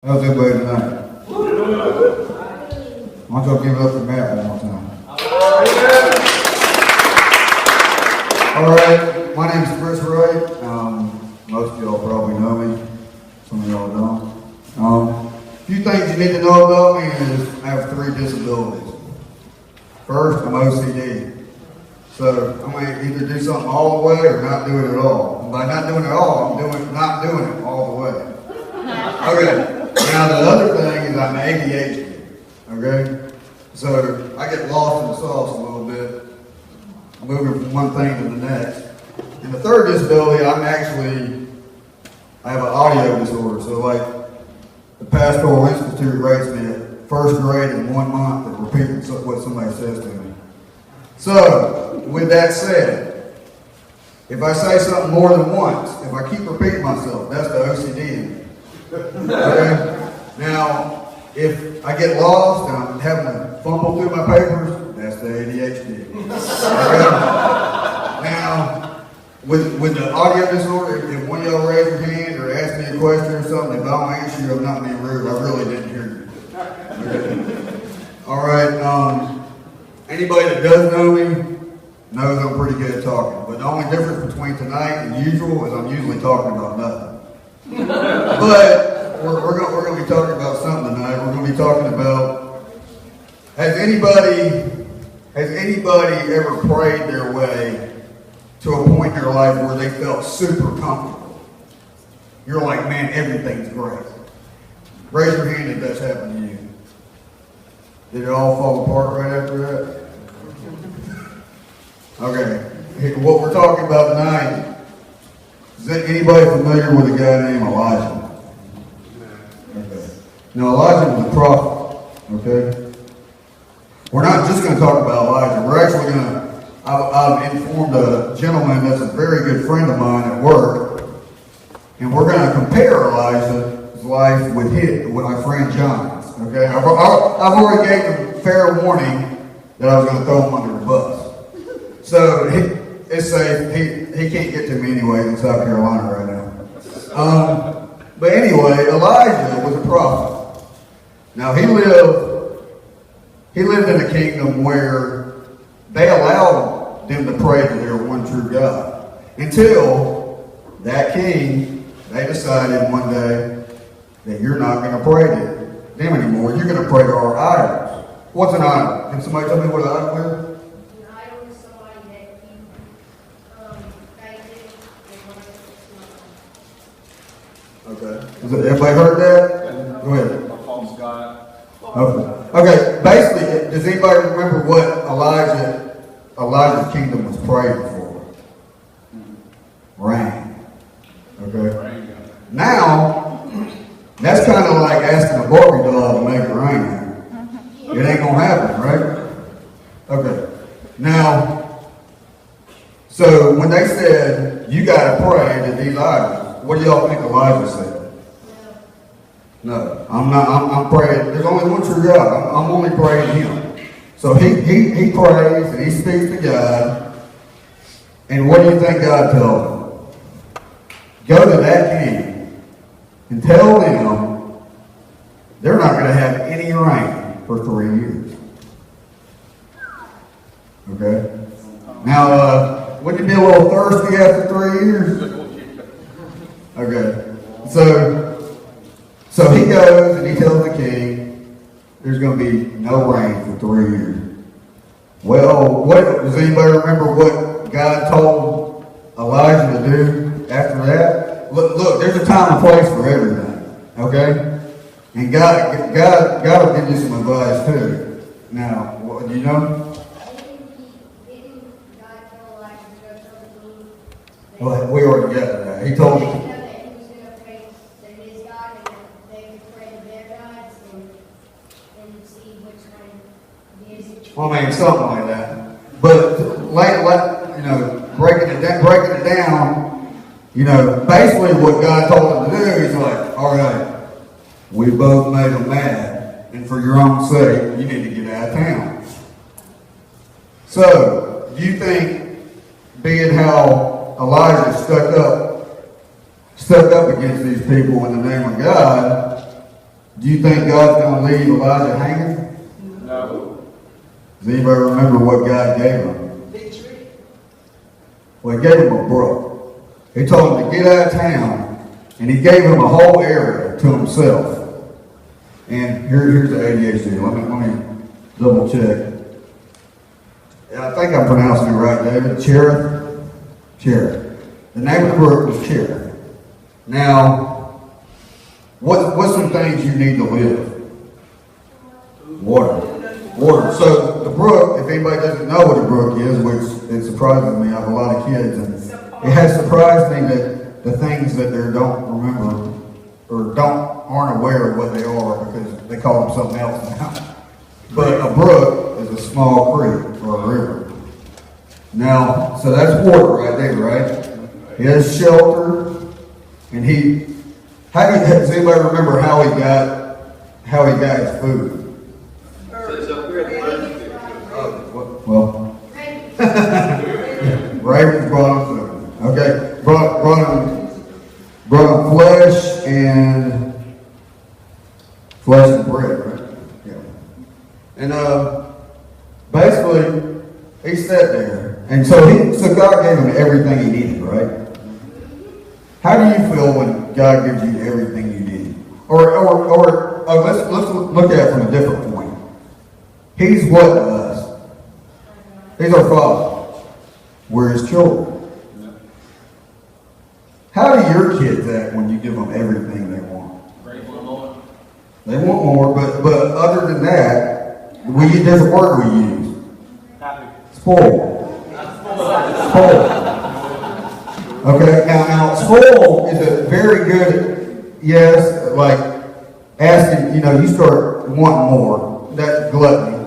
How's everybody tonight? Why don't y'all give it up for Matt one more time? Alright, my name is Chris Wright. Most of y'all probably know me. Some of y'all don't. A few things you need to know about me is I have 3 disabilities. First, I'm OCD. So I'm going to either do something all the way or not do it at all. And by not doing it at all, I'm not doing it all the way. Okay. Now the other thing is I'm ADHD, okay? So I get lost in the sauce a little bit, moving from one thing to the next. And the third disability, I have an audio disorder. So like the Pastoral Institute rates me at first grade in 1 month of repeating what somebody says to me. So with that said, if I say something more than once, if I keep repeating myself, that's the OCD in me. Okay? Now, if I get lost and I'm having to fumble through my papers, that's the ADHD. Okay? Now, with the audio disorder, if one of y'all raise your hand or ask me a question or something, if I don't answer you, I'm not being rude. I really didn't hear you. Okay? All right. Anybody that does know me knows I'm pretty good at talking. But the only difference between tonight and usual is I'm usually talking about nothing. But we're going to be talking about something tonight. We're going to be talking about, has anybody ever prayed their way to a point in their life where they felt super comfortable? You're like, man, everything's great. Raise your hand if that's happened to you. Did it all fall apart right after that? Okay. What we're talking about tonight, is anybody familiar with a guy named Elijah? Okay. Now, Elijah was a prophet, okay? We're not just going to talk about Elijah. We're actually going to, I've informed a gentleman that's a very good friend of mine at work, and we're going to compare Elijah's life with my friend John's, okay? I've already gave him fair warning that I was going to throw him under the bus. So, it's safe. He can't get to me anyway in South Carolina right now. But anyway, Elijah was a prophet. Now he lived in a kingdom where they allowed them to pray to their one true God. Until that king, they decided one day that you're not going to pray to them anymore. You're going to pray to our idols. What's an idol? Can somebody tell me what an idol is? Okay. Everybody heard that? Go ahead. A false god. Okay. Basically, does anybody remember what Elijah's kingdom was praying for? Rain. Okay. Now, that's kind of like asking a Barbie doll to make it rain. It ain't gonna happen, right? Okay. Now, so when they said you gotta pray to these idols, what do y'all think Elijah said? No, I'm not. I'm praying. There's only one true God. I'm only praying Him. So he prays and he speaks to God. And what do you think God told him? Go to that king and tell them they're not going to have any rain for 3 years. Okay. Now, wouldn't you be a little thirsty after 3 years? Okay, so he goes and he tells the king there's going to be no rain for 3 years. Well, does anybody remember what God told Elijah to do after that? Look, there's a time and place for everything, okay? And God will give you some advice too. Now, do you know? Well, we already got to that. He told me. I mean, something like that. But breaking it down, basically what God told him to do, he's like, all right, we both made them mad, and for your own sake, you need to get out of town. So, do you think, being how Elijah stuck up against these people in the name of God, Do you think God's going to leave Elijah hanging? No. Does anybody remember what God gave him? Victory. Well, he gave him a brook. He told him to get out of town, and he gave him a whole area to himself. And here's the ADHD. Let me double check. I think I'm pronouncing it right, David. Cherith? Cherith. The name of the brook was Cherith. Now, what's some things you need to live? Water. Water. So the brook, if anybody doesn't know what a brook is, which it surprises me, I have a lot of kids, and it has surprised me that the things that they don't remember or aren't aware of what they are because they call them something else now. But a brook is a small creek or a river. Now, so that's water right there, right? He has shelter, and does anybody remember how he got his food? Well, Ravens brought him food. Okay, brought him flesh and bread, right? Yeah. And basically, he sat there, and so God gave him everything he needed, right? How do you feel when God gives you everything you need? Or let's look at it from a different point. He's what to us? He's our Father. We're His children. How do your kids act when you give them everything they want? They want more, but other than that, there's a word we use. Spoil. Spoil. Okay, now spoil is a very good, yes, like asking, you start wanting more. That's gluttony,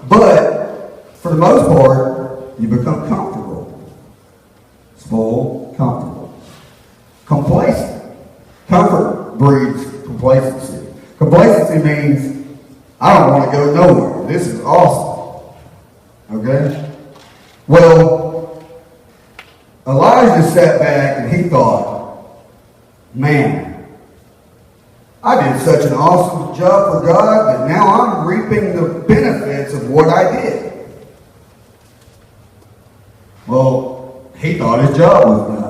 But for the most part, you become comfortable. Spoil, comfortable. Complacent. Comfort breeds complacency. Complacency means, I don't want to go nowhere. This is awesome. Okay? Well, Elijah sat back and he thought, man, I did such an awesome job for God that now I'm reaping the benefits of what I did. Well, he thought his job was done.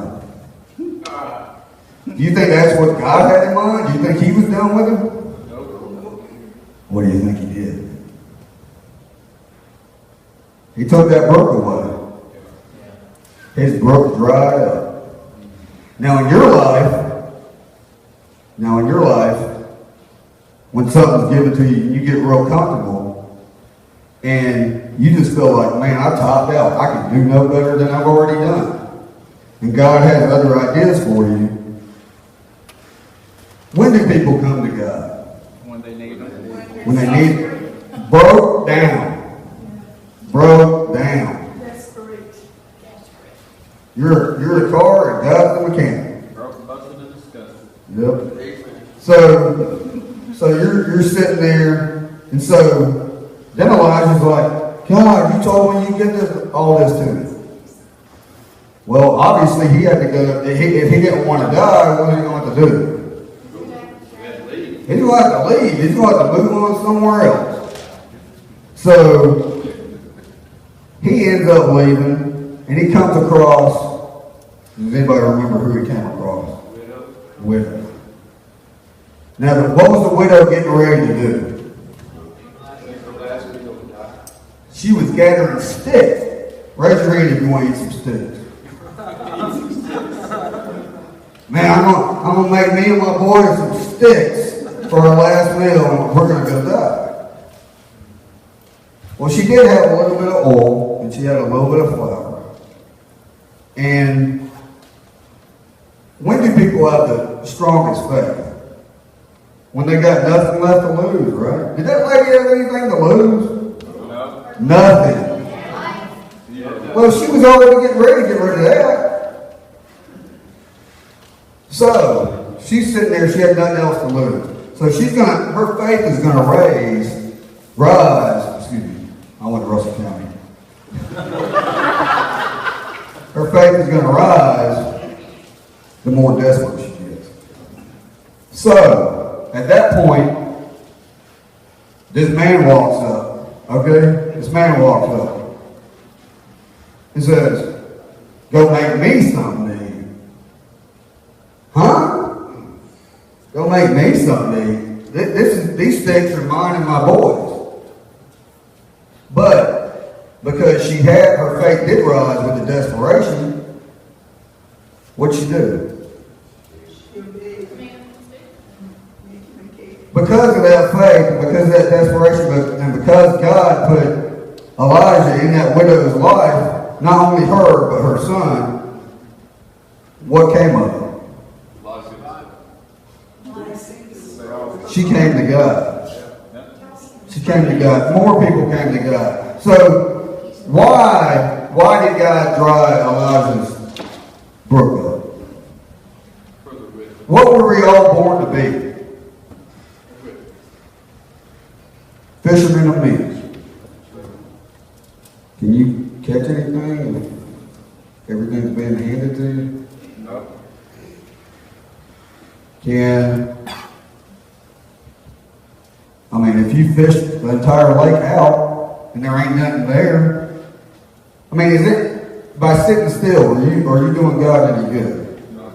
Do you think that's what God had in mind? Do you think he was done with him? What do you think he did? He took that brook away. His brook dried up. Now in your life, when something's given to you, you get real comfortable, and you just feel like, man, I topped out. I can do no better than I've already done. And God has other ideas for you. When do people come to God? When they need it. When they need it. Broke down. Broke down. Desperate. You're the car and God's the mechanic. Broke, busted, and disgusted. Yep. So you're sitting there, and so then Elijah's like, God, you told me you get all this to me. Well, obviously he had to go. If he didn't want to die, what was he going to have to do? He's going to have to leave. He's going to have to move on somewhere else. So he ends up leaving, and he comes across. Does anybody remember who he came across? Widow. Now, what was the widow getting ready to do? She was gathering sticks. Raise your hand if you want to eat some sticks. Man, I'm gonna make me and my boys some sticks for our last meal, and we're gonna go die. Well, she did have a little bit of oil, and she had a little bit of flour. And when do people have the strongest faith? When they got nothing left to lose, right? Did that lady have anything to lose? No. Nothing. Well, she was already getting ready to get rid of that. So she's sitting there, she had nothing else to lose. So her faith is gonna rise, excuse me, I went to Russell County. Her faith is gonna rise the more desperate she gets. So, at that point, This man walks up, okay? This man walks up. He says, go make me something to eat. Huh? Go make me something to eat. These sticks are mine and my boys. But because her faith did rise with the desperation, what'd she do? Because of that faith, because of that desperation, and because God put Elijah in that widow's life, not only her, but her son, what came of it? She came to God. She came to God. More people came to God. So, why did God dry Elijah's brook up? What were we all born to be? Fishermen of men. Can you catch anything if everything's been handed to you? No. If you fish the entire lake out and there ain't nothing there, is it by sitting still, are you doing God any good? No.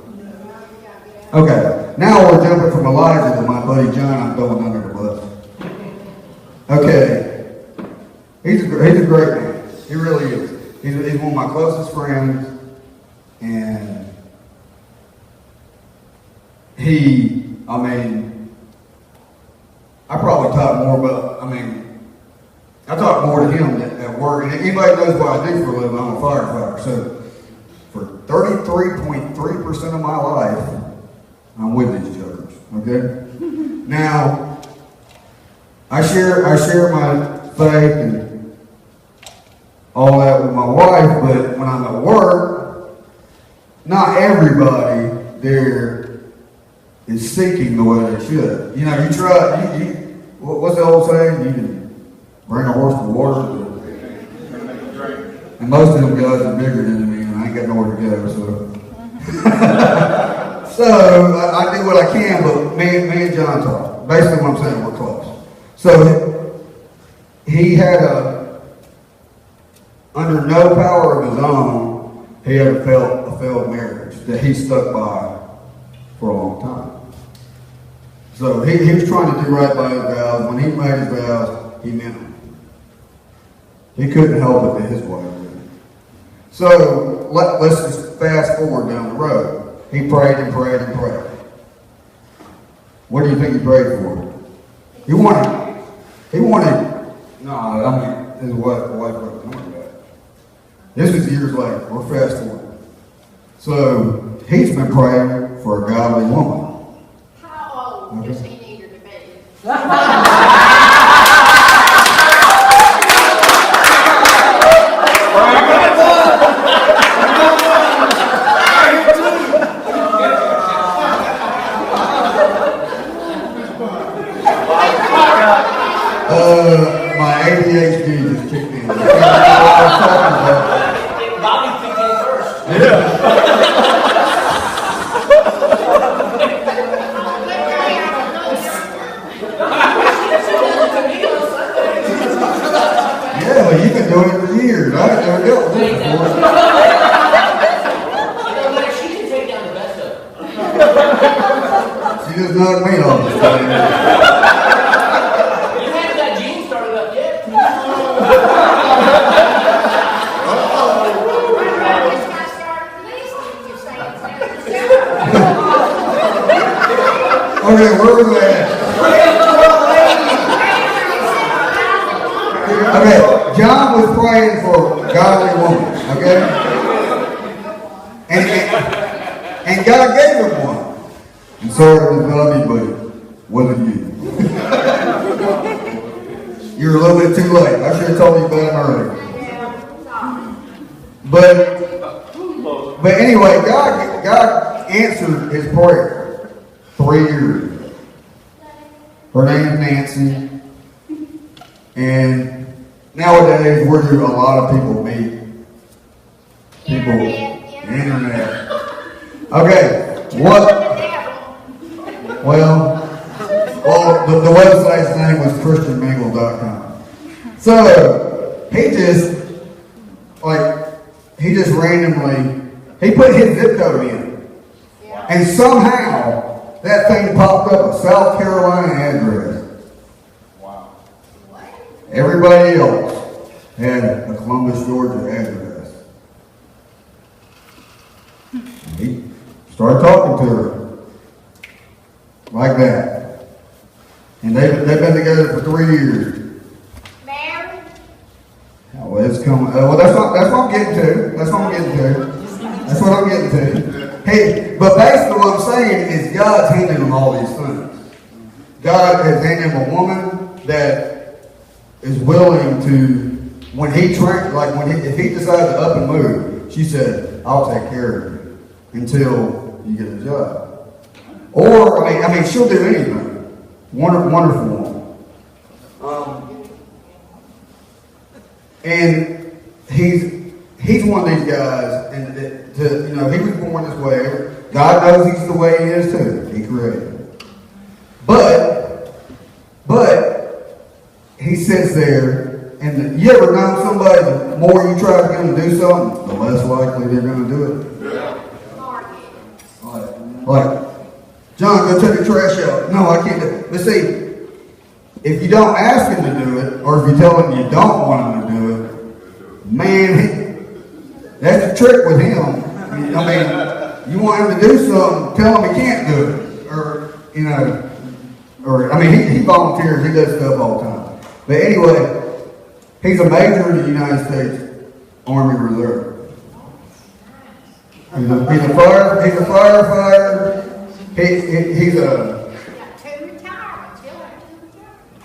Okay, now we're jumping from Elijah to my buddy John I'm throwing under the bus. Okay, he's a great man. He really is. He's one of my closest friends, and I probably talk more about, I talk more to him at work, and anybody knows what I do for a living, I'm a firefighter, so for 33.3% of my life, I'm with these jokers, okay? Now, I share my faith and all that with my wife, but when I'm at work, not everybody there is seeking the way they should. You try, what's the old saying? You can bring a horse to water, and most of them guys are bigger than me, and I ain't got nowhere to go, so. So, I do what I can, but me and John talk. Basically what I'm saying, we're close. So, he had under no power of his own, he had a failed marriage that he stuck by for a long time. So he was trying to do right by his vows. When he made his vows, he meant them. He couldn't help it that his wife did. So let's just fast forward down the road. He prayed and prayed and prayed. What do you think he prayed for? He wanted, his wife wasn't knowing that. This was years later. We're fast forward. So he's been praying for a godly woman. How old does he need her to be? My ADHD just kicked in. Bobby picked it first. Yeah, well, you've been doing it for years. I ain't never dealt with this before. She can take down the best of it. She just knocked me off the stage. You haven't got Gene started up yet. Okay, where was I at? Okay, John was praying for a godly woman, okay? And God gave him one. And sorry to love you, but it wasn't you. You're a little bit too late. I should have told you about him earlier. But anyway, God answered his prayer 3 years ago. Her name's Nancy. And nowadays, where do a lot of people meet? People, internet. Okay, what? Well, Well, the website's name was christianmingle.com. So he just randomly, he put his zip code in. Yeah. And somehow that thing popped up a South Carolina address. Wow. What? Everybody else had a Columbus, Georgia address. He started talking to her like that. And they've been together for 3 years. Married? Well, it's coming. Well, that's what I'm getting to. That's what I'm getting to. That's what I'm getting to. Hey, but basically what I'm saying is God's handing him all these things. God has handed him a woman that is willing to, when if he decided to up and move, she said, "I'll take care of you until you get a job." Or I mean, she'll do anything. Wonderful woman. And he's one of these guys, and he was born this way. God knows he's the way he is too. He created him. But he sits there, and you ever know somebody, the more you try to get them to do something, the less likely they're going to do it. Like, John, go take the trash out. No, I can't do it. But see, if you don't ask him to do it, or if you tell him you don't want him to do it, man, that's the trick with him. I mean, you want him to do something, tell him he can't do it. He volunteers, he does stuff all the time. But anyway, he's a major in the United States Army Reserve. He's a firefighter. He's a... Got 2 retirements. He'll have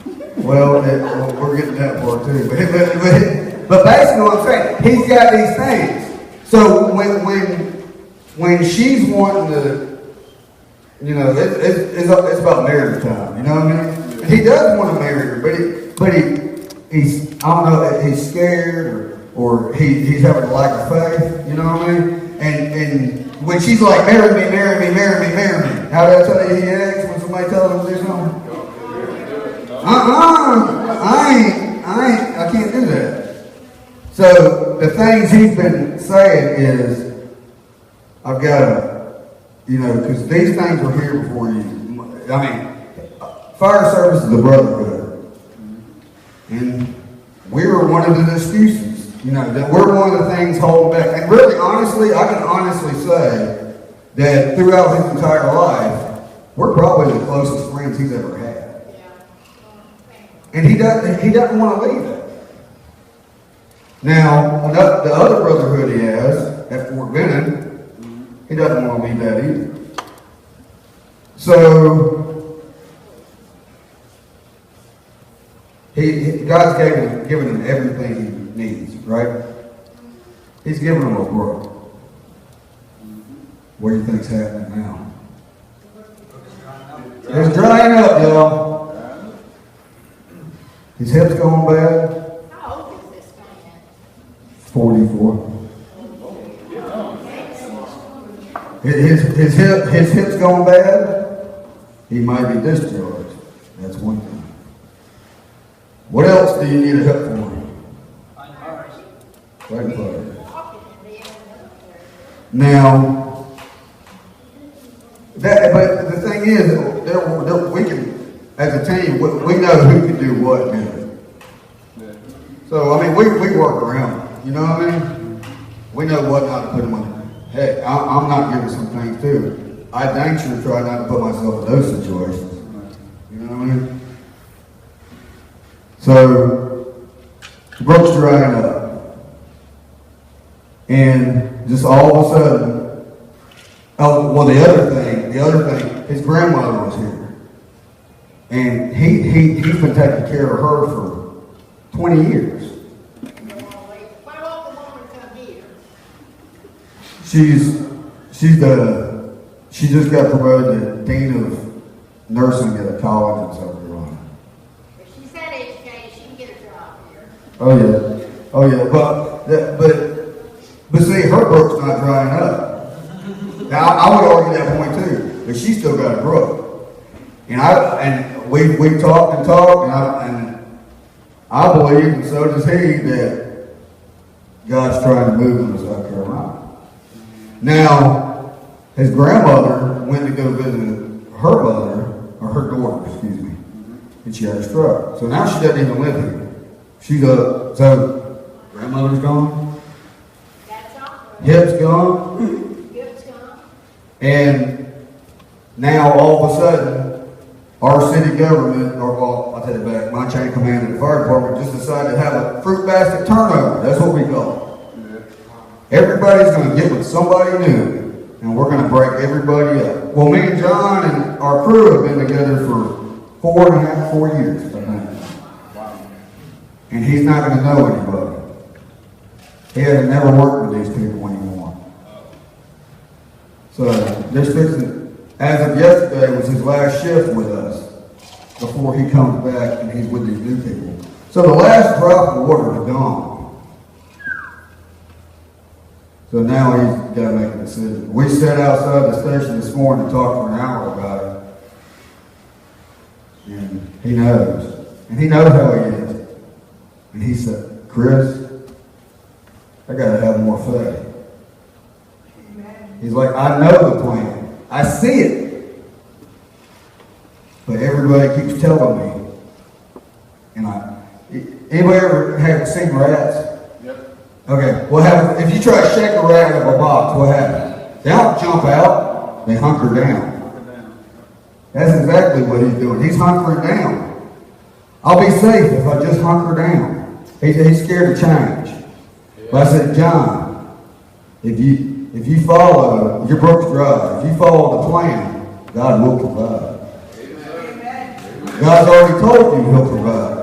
2 retirements. Well, we're getting that part too. But basically what I'm saying, he's got these things. So when she's wanting to, it's about marriage time. You know what I mean? And he does want to marry her, but he's I don't know, he's scared or he's having a lack of faith. You know what I mean? And when she's like, marry me, how do I tell you he acts when somebody tells him to do something? I can't do that. So the things he's been saying is, I've got to, because these things were here before you. I mean, fire service is a brotherhood. And we were one of the excuses. That we're one of the things holding back. And really, honestly, I can honestly say that throughout his entire life, we're probably the closest friends he's ever had. And he doesn't want to leave that. Now, the other brotherhood he has at Fort Benning, he doesn't want to leave that either. So, God's given him everything he needs, right? He's given him a brook. What do you think's happening now? It's drying up, y'all. His hip's going bad. How old is this man? 44. His hip's going bad. He might be discharged. That's one thing. What else do you need a hip for? Fighting fire. Now, but the thing is, we can, as a team, we know who can do what good. So, I mean, we work around it. You know what I mean? We know what not to put them on. Hey, I'm not giving some things too. I dang sure try not to put myself in those situations. You know what I mean? So, the brook's drying up. And just all of a sudden, the other thing, his grandmother was here. And he's been taking care of her for 20 years. Why won't the woman come here? She just got promoted to Dean of Nursing at a college in South Carolina. If she's that educated, she can get a job here. Oh yeah. But see, her brook's not drying up. Now I would argue that point too, but she's still got a brook. And we talked and talked, and I believe, and so does he, that God's trying to move him to South Carolina. Now, his grandmother went to go visit her mother, or her daughter, excuse me, and she had a stroke. So now she doesn't even live here. She's so grandmother's gone, That's all. hip's gone, Gift's gone. and now all of a sudden, our city government, or well, I'll take it back, my chain of command of the fire department just decided to have a fruit basket turnover. That's what we call it. Everybody's going to get with somebody new, and we're going to break everybody up. Well, me and John and our crew have been together for 4 years, I think. And he's not going to know anybody. He has never worked with these people anymore. So they're fixing. As of yesterday was his last shift with us before he comes back and he's with these new people. So the last drop of water is gone. So now he's got to make a decision. We sat outside the station this morning and talked for an hour about it. And he knows. And he knows how he is. And he said, Chris, I got to have more faith. He's like, I know the plan. I see it. But everybody keeps telling me. And anybody ever have seen rats? Yep. Okay, what happens if you try to shake a rat out of a box? What happens? They don't jump out, they hunker down. That's exactly what he's doing. He's hunkering down. I'll be safe if I just hunker down. He's scared of change. But I said, John, if you follow your brook's dry, if you follow the plan, God will provide. Amen. God's already told you He'll provide.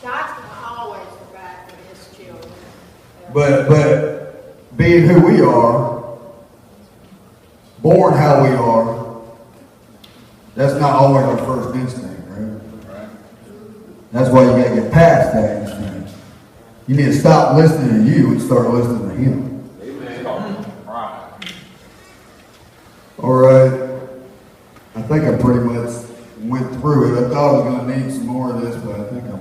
God's going to always provide for His children. But being who we are, born how we are, that's not always our first instinct, right? That's why you got to get past that instinct. You need to stop listening to you and start listening to Him. All right. I think I pretty much went through it. I thought I was going to need some more of this, but I think I